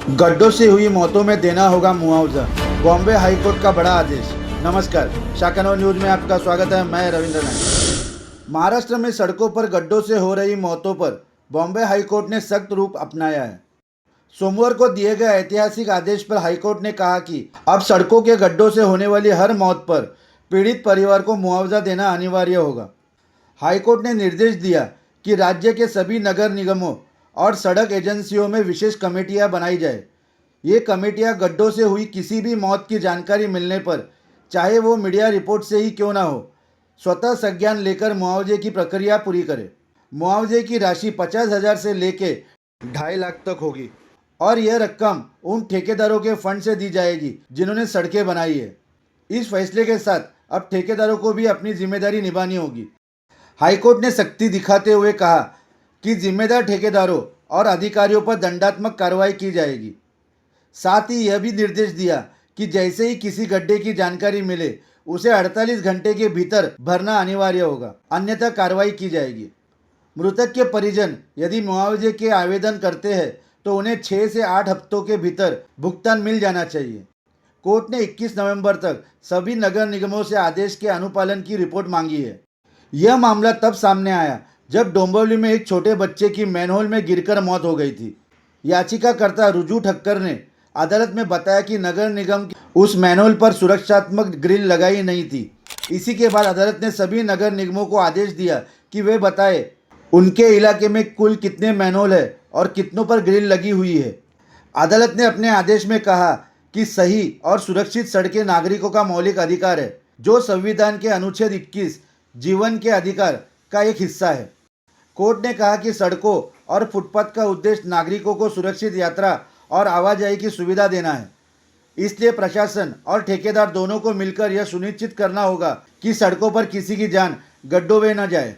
गड्ढों से हुई मौतों में देना होगा मुआवजा, बॉम्बे हाईकोर्ट का बड़ा आदेश। नमस्कार, शाकानौर न्यूज में आपका स्वागत है। मैं रविंद्र नायक। महाराष्ट्र में सड़कों पर गड्ढों से हो रही मौतों पर बॉम्बे हाईकोर्ट ने सख्त रूप अपनाया है। सोमवार को दिए गए ऐतिहासिक आदेश पर हाईकोर्ट ने कहा कि अब सड़कों के गड्ढों से होने वाली हर मौत पर पीड़ित परिवार को मुआवजा देना अनिवार्य होगा। हाईकोर्ट ने निर्देश दिया कि राज्य के सभी नगर निगमों और सड़क एजेंसियों में विशेष कमेटियां बनाई जाए। ये कमेटियां गड्ढों से हुई किसी भी मौत की जानकारी मिलने पर, चाहे वो मीडिया रिपोर्ट से ही क्यों ना हो, स्वतः संज्ञान लेकर मुआवजे की प्रक्रिया पूरी करे। मुआवजे की राशि 50,000 से लेके 2.5 लाख तक होगी और यह रकम उन ठेकेदारों के फंड से दी जाएगी जिन्होंने सड़कें बनाई है। इस फैसले के साथ अब ठेकेदारों को भी अपनी जिम्मेदारी निभानी होगी। हाईकोर्ट ने सख्ती दिखाते हुए कहा कि जिम्मेदार ठेकेदारों और अधिकारियों पर दंडात्मक कार्रवाई की जाएगी। साथ ही यह भी निर्देश दिया कि जैसे ही किसी गड्ढे की जानकारी मिले, उसे 48 घंटे के भीतर भरना अनिवार्य होगा, अन्यथा कार्रवाई की जाएगी। मृतक के परिजन यदि मुआवजे के आवेदन करते हैं तो उन्हें 6 से 8 हफ्तों के भीतर भुगतान मिल जाना चाहिए। कोर्ट ने 21 नवंबर तक सभी नगर निगमों से आदेश के अनुपालन की रिपोर्ट मांगी है। यह मामला तब सामने आया जब डोंबिवली में एक छोटे बच्चे की मैनहोल में गिरकर मौत हो गई थी। याचिकाकर्ता रुजू ठक्कर ने अदालत में बताया कि नगर निगम उस मैनहोल पर सुरक्षात्मक ग्रिल लगाई नहीं थी। इसी के बाद अदालत ने सभी नगर निगमों को आदेश दिया कि वे बताएं उनके इलाके में कुल कितने मैनहोल है और कितनों पर ग्रिल लगी हुई है। अदालत ने अपने आदेश में कहा कि सही और सुरक्षित सड़कें नागरिकों का मौलिक अधिकार है, जो संविधान के अनुच्छेद 21 जीवन के अधिकार का एक हिस्सा है। कोर्ट ने कहा कि सड़कों और फुटपाथ का उद्देश्य नागरिकों को सुरक्षित यात्रा और आवाजाही की सुविधा देना है। इसलिए प्रशासन और ठेकेदार दोनों को मिलकर यह सुनिश्चित करना होगा कि सड़कों पर किसी की जान गड्ढों में न जाए।